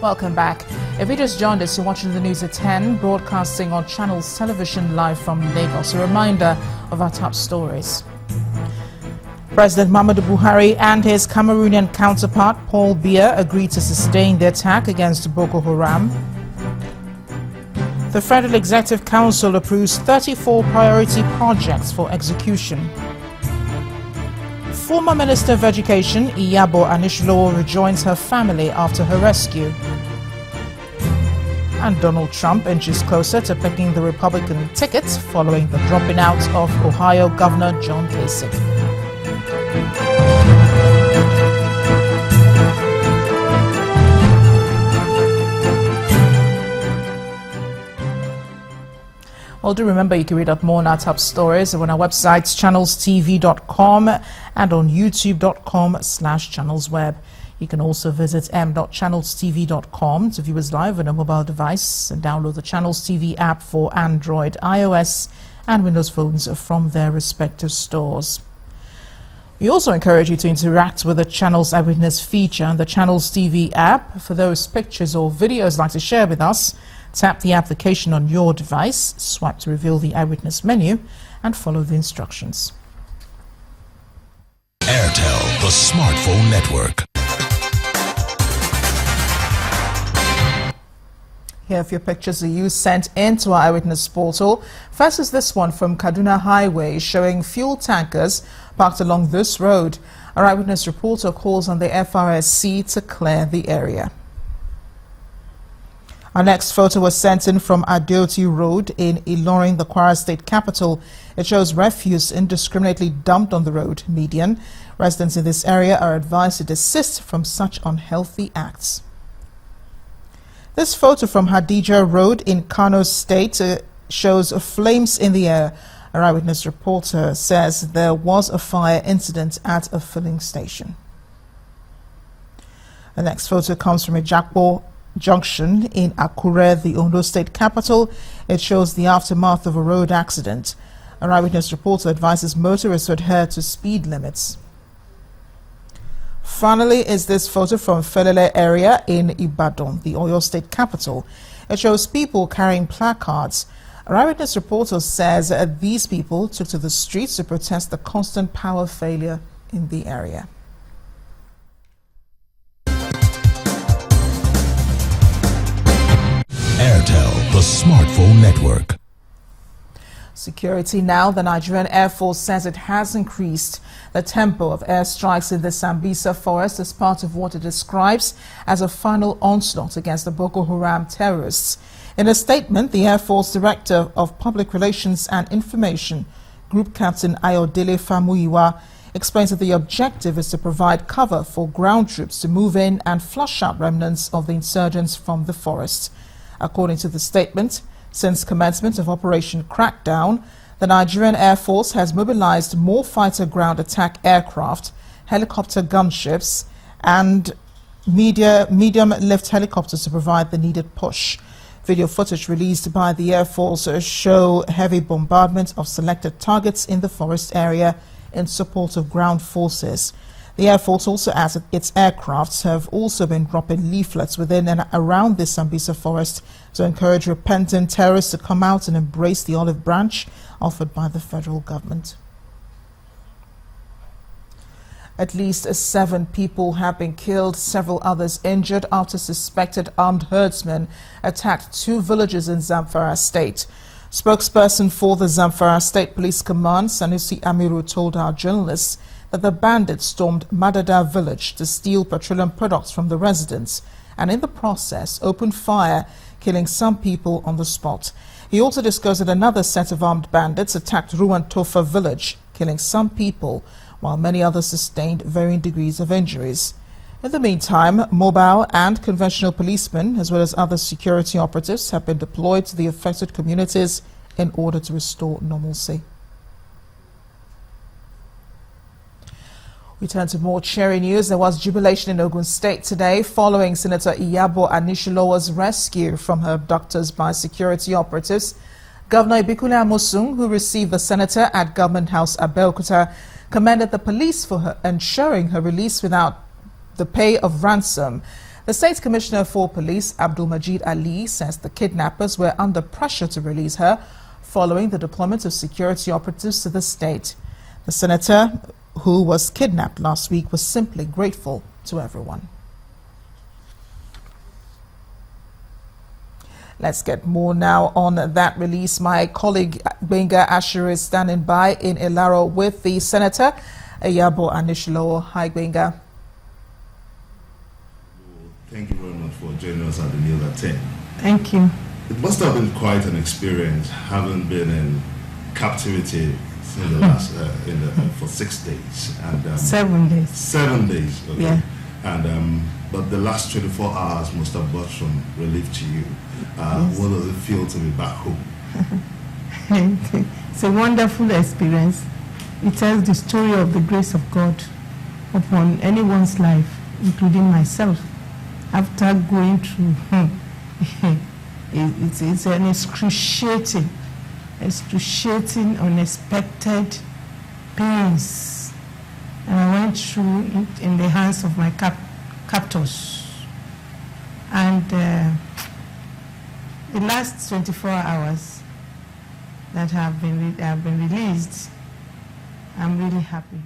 Welcome back. If you just joined us, you're watching the news at 10, broadcasting on Channels Television live from Lagos. A reminder of our top stories. President Muhammadu Buhari and his Cameroonian counterpart Paul Biya agreed to sustain the attack against Boko Haram. The Federal Executive Council approves 34 priority projects for execution. Former Minister of Education Anisulowo rejoins her family after her rescue. And Donald Trump inches closer to picking the Republican ticket following the dropping out of Ohio Governor John Kasich. Well, do remember you can read up more on our top stories on our websites, channelstv.com and on youtube.com/channelsweb. You can also visit m.channelstv.com to view us live on a mobile device and download the Channels TV app for Android, iOS and Windows phones from their respective stores. We also encourage you to interact with the Channels Eyewitness feature on the Channels TV app. For those pictures or videos you'd like to share with us, tap the application on your device, swipe to reveal the Eyewitness menu, and follow the instructions. Airtel, the smartphone network. Here are a few pictures of you sent into our Eyewitness portal. First is this one from Kaduna Highway showing fuel tankers parked along this road. Our Eyewitness reporter calls on the FRSC to clear the area. Our next photo was sent in from Adeoti Road in Ilorin, the Kwara State capital. It shows refuse indiscriminately dumped on the road median. Residents in this area are advised to desist from such unhealthy acts. This photo from Hadija Road in Kano State shows flames in the air. Our Eyewitness reporter says there was a fire incident at a filling station. The next photo comes from Ijakpo Junction in Akure, the Ondo State capital. It shows the aftermath of a road accident. Our Eyewitness reporter advises motorists to adhere to speed limits. Finally is this photo from Felele area in Ibadan, the Oyo State capital. It shows people carrying placards. Our Eyewitness reporter says these people took to the streets to protest the constant power failure in the area. Airtel, the smartphone network. Security now. The Nigerian Air Force says it has increased the tempo of airstrikes in the Sambisa forest as part of what it describes as a final onslaught against the Boko Haram terrorists. In a statement, the Air Force Director of Public Relations and Information, Group Captain Ayodele Famuyiwa, explains that the objective is to provide cover for ground troops to move in and flush out remnants of the insurgents from the forest. According to the statement, since commencement of Operation Crackdown, the Nigerian Air Force has mobilized more fighter ground attack aircraft, helicopter gunships, and medium-lift helicopters to provide the needed push. Video footage released by the Air Force show heavy bombardment of selected targets in the forest area in support of ground forces. The Air Force also adds that its aircrafts have also been dropping leaflets within and around the Sambisa forest to encourage repentant terrorists to come out and embrace the olive branch offered by the federal government. At least 7 people have been killed, several others injured after suspected armed herdsmen attacked 2 villages in Zamfara State. Spokesperson for the Zamfara State Police Command, Sanusi Amiru, told our journalists that the bandits stormed Madada village to steal petroleum products from the residents and in the process opened fire, killing some people on the spot. He also discussed that another set of armed bandits attacked Ruwan Tofa village, killing some people, while many others sustained varying degrees of injuries. In the meantime, mobile and conventional policemen, as well as other security operatives, have been deployed to the affected communities in order to restore normalcy. We turn to more cheery news. There was jubilation in Ogun State today following Senator Anisulowo's rescue from her abductors by security operatives. Governor Ibikule Amosun, who received the senator at Government House Abeokuta, commended the police for ensuring her release without the pay of ransom. The State Commissioner for Police, Abdul Majid Ali, says the kidnappers were under pressure to release her following the deployment of security operatives to the state. The senator, who was kidnapped last week, was simply grateful to everyone. Let's get more now on that release. My colleague Benga Asher is standing by in Ilaro with the Senator, Ayabo Anisulowo. Hi, Benga. Thank you very much for joining us at the news at 10. Thank you. It must have been quite an experience having been in captivity in the last, for 6 days. And 7 days. 7 days, okay. Yeah. And but the last 24 hours must have brought some relief to you. Yes. What does it feel to be back home? It's a wonderful experience. It tells the story of the grace of God upon anyone's life, including myself. After going through, it's an excruciating, unexpected pains. And I went through it in the hands of my captors. And the last 24 hours that have been released, I'm really happy.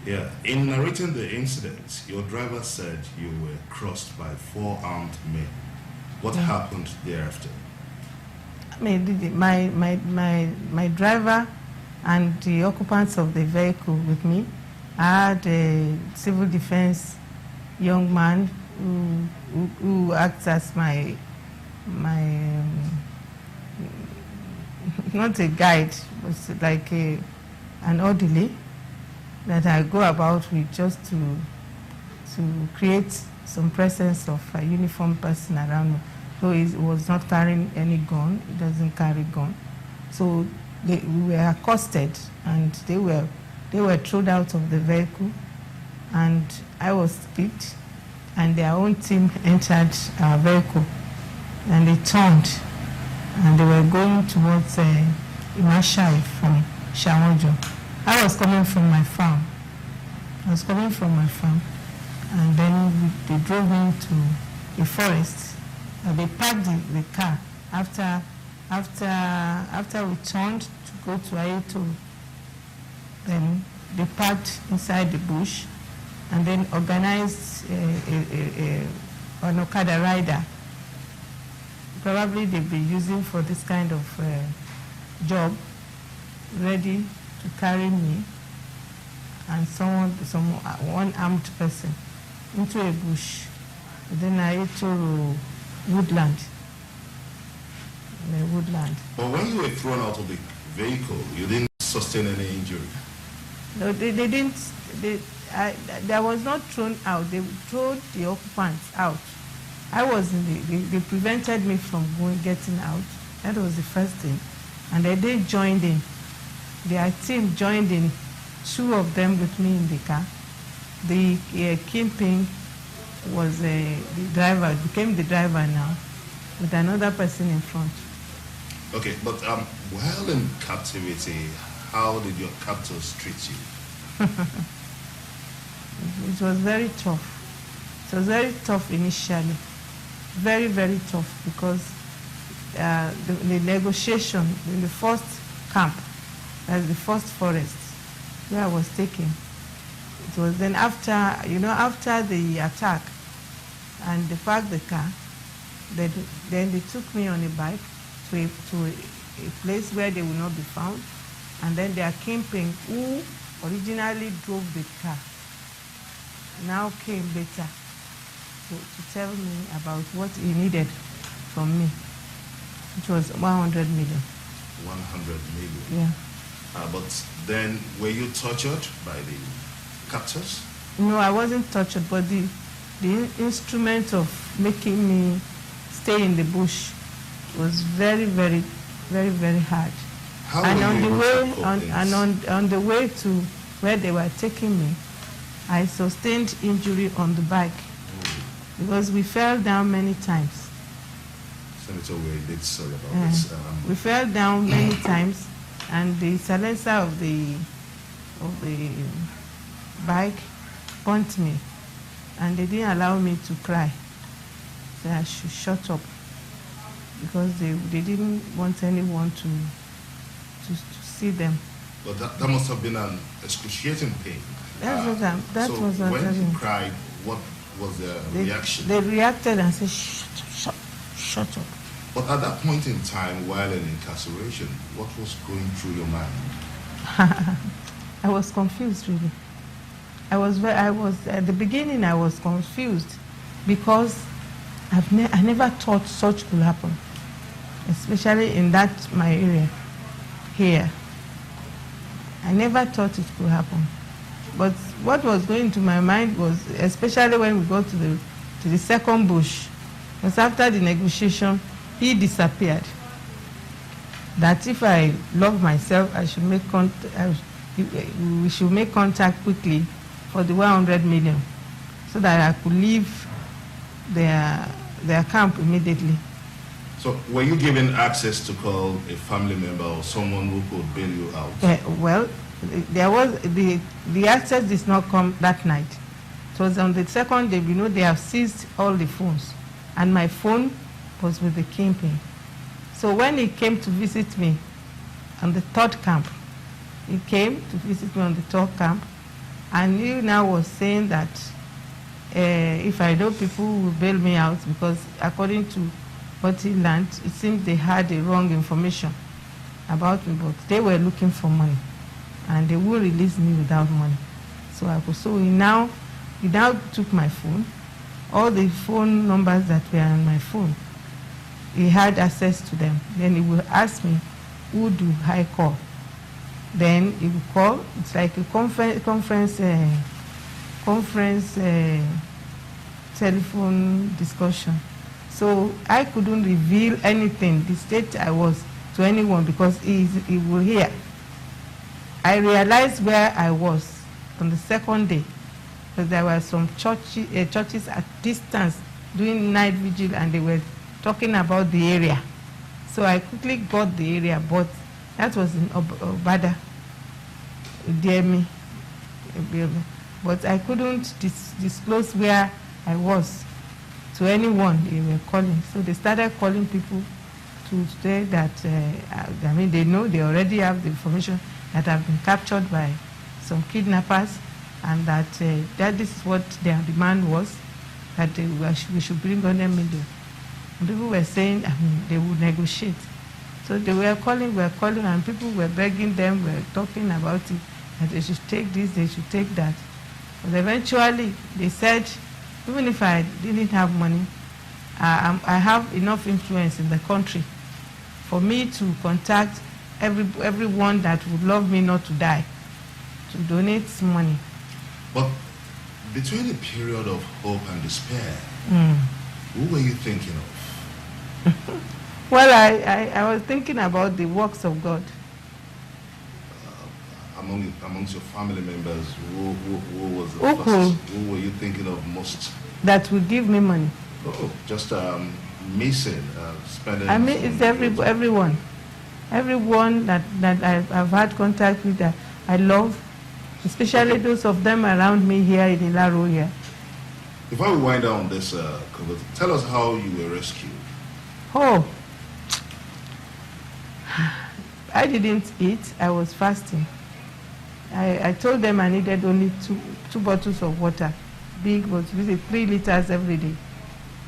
Yeah, in narrating the incident, your driver said you were crossed by 4 armed men. What happened thereafter? I mean, my driver and the occupants of the vehicle with me, I had a civil defense young man who acts as my not a guide, but like an orderly that I go about with just to create some presence of a uniformed person around me. So he was not carrying any gun. He doesn't carry gun. So we were accosted and they were thrown out of the vehicle, and I was picked, and their own team entered our vehicle, and they turned, and they were going towards Imashai from Shamojo. I was coming from my farm. And then they drove me into the forest. They parked the car after we turned to go to Ayeto. Then they parked inside the bush and then organized an Okada rider. Probably they've been using for this kind of job, ready to carry me and one armed person into a bush. And then I to woodland. But when you were thrown out of the vehicle, you didn't sustain any injury? No, they didn't. I was not thrown out. They threw the occupants out. I was they prevented me from getting out. That was the first thing. And then they joined in. Their team joined in, 2 of them with me in the car. The kingpin was the driver, became the driver now, with another person in front. Okay, but while in captivity, how did your captors treat you? It was very tough. It was very tough initially. Very, very tough, because the negotiation in the first camp, that's the first forest where I was taken. It was then after the attack and they parked the car, then they took me on a bike to a place where they will not be found. And then their kingpin, who originally drove the car, now came later to tell me about what he needed from me, which was 100 million. 100 million? Yeah. But then, were you tortured by the captors? No, I wasn't tortured, but the instrument of making me stay in the bush was very, very, very, very hard. How and were on you the able way, to cope on the way to where they were taking me, I sustained injury on the bike because we fell down many times. Senator, we did sorry about this. We fell down many times, and the silencer of the bike burnt me, and they didn't allow me to cry. So I should shut up because they didn't want anyone to see them. But that must have been an excruciating pain. So when you cried, what was the reaction? They reacted and said, shut up. But at that point in time, while in incarceration, what was going through your mind? I was confused, really. I was at the beginning. I was confused because I never thought such could happen, especially in my area here. I never thought it could happen. But what was going to my mind was, especially when we got to the second bush, was after the negotiation, he disappeared. That if I love myself, I should we should make contact quickly for the 100 million, so that I could leave their camp immediately. So were you given access to call a family member or someone who could bail you out? Well, there was the access did not come that night. It was on the second day. They have seized all the phones, and my phone was with the kingpin. So when he came to visit me on the third camp, and he now was saying that if I know people will bail me out, because according to what he learned, it seems they had the wrong information about me, but they were looking for money, and they will release me without money. So he now took my phone, all the phone numbers that were on my phone. He had access to them. Then he will ask me, who do I call? Then he will call. It's like a conference telephone discussion. So I couldn't reveal anything, the state I was, to anyone, because he will hear. I realized where I was on the second day, because there were some churches at distance doing night vigil, and they were talking about the area. So I quickly got the area, but that was in Obada, Udemy. But I couldn't disclose where I was to anyone. They were calling. So they started calling people to say that, they know, they already have the information that have been captured by some kidnappers, and that this is what their demand was, that we should bring 100 million. People were saying, they would negotiate. So they were calling, and people were begging them, were talking about it, that they should take this, they should take that. But eventually, they said, even if I didn't have money, I have enough influence in the country for me to contact everyone that would love me not to die, to donate some money. But between the period of hope and despair, who were you thinking of? Well, I was thinking about the works of God. Amongst your family members, who was the first? Who were you thinking of most? That would give me money. Oh, just missing, spending. It's everyone. Everyone that I've had contact with, that I love, especially those of them around me here in Ilaro here. Before we wind down this, tell us how you were rescued. Oh, I didn't eat. I was fasting. I told them I needed only two bottles of water. Big was 3 liters every day.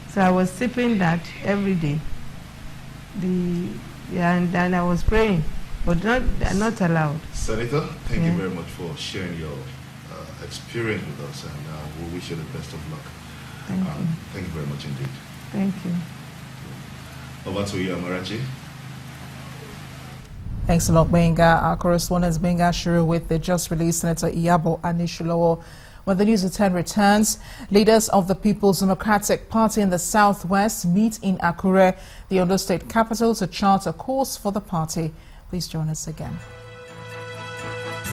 So I was sipping that every day. And I was praying, but not allowed. Senator, thank you very much for sharing your experience with us, and we wish you the best of luck. Thank you very much indeed. Thank you. Over to you, Amarachi. Thanks a lot, Benga. Our correspondent Benga Shuru with the just released Senator Iyabo Anisulowo. When the News at 10 returns, leaders of the People's Democratic Party in the Southwest meet in Akure, the Ondo State capital, to chart a course for the party. Please join us again.